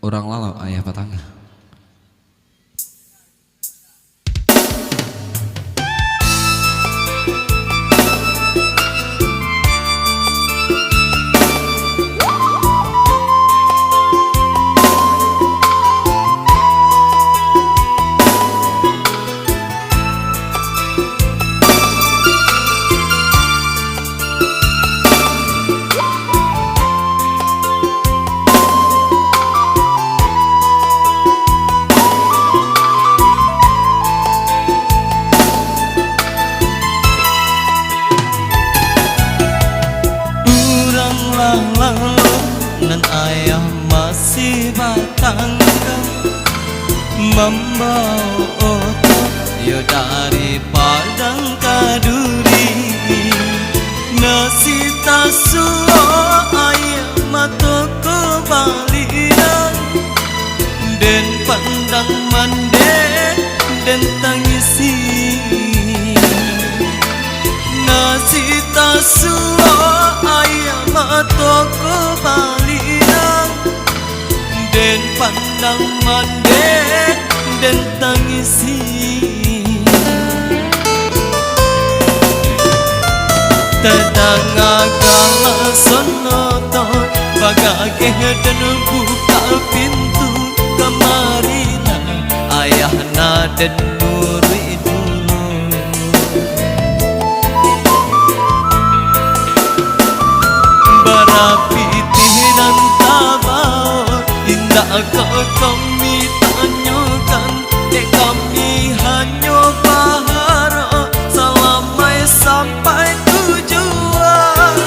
Orang lalau ayah patangga. Nan ayah masih batangga membawa oto yo dari padang kaduri nasi tasuo ayah matoko balinan den pandang mande den tangisi nasi tasuo ayah matoko balinan den pandang mande den tangisi tedang agala sonoto bagage den buka pintu kemarina ayah naden nuri dulu barapitinan tabao indah kami tanyakan dek kami hanya bahara selamai sampai tujuan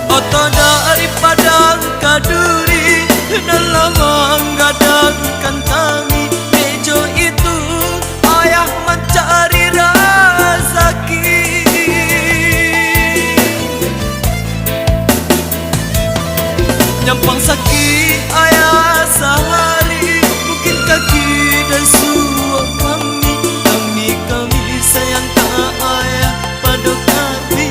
oto dari padang kaduri dalam menggadangkan kami mejo itu ayah mencari rezeki nyampang sakit ayah sehari mungkin kaki dan suap kami sayang tak ayah pada kami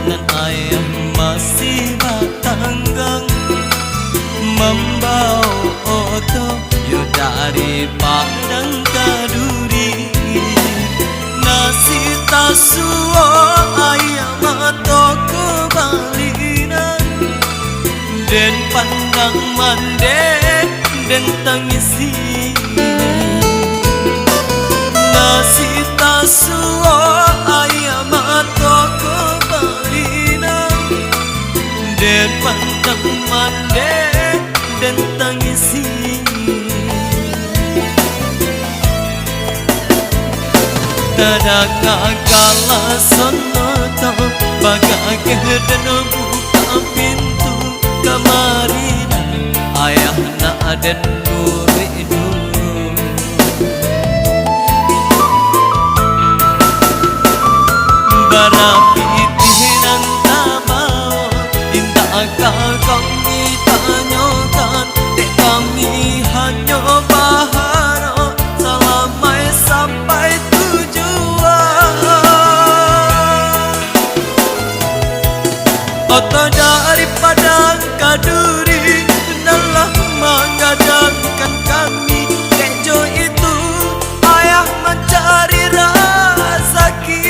nan ayah masih batanggang membawa oto yo dari padang kaduri nasi tasuo ayah matoko balinan den pandang mande den tangisi nasi tasuo ayah matoko balinan den pandang mande den tangisi tedang agala sonoto bagage den buka pintu kemarina ayah naden nuri dulu barapitinan tabao indah kami tanyakan dek kami hanya bahara selamai sampai tujuan oto dari padang kaduri dalam menggadangkan kami kejo itu ayah mencari rezeki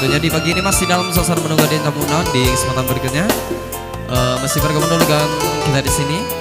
tentunya di pagi ini masih dalam suasana menunggu adanya tamu non di kesempatan berikutnya. Masih bergabung dulu dengan kita di sini.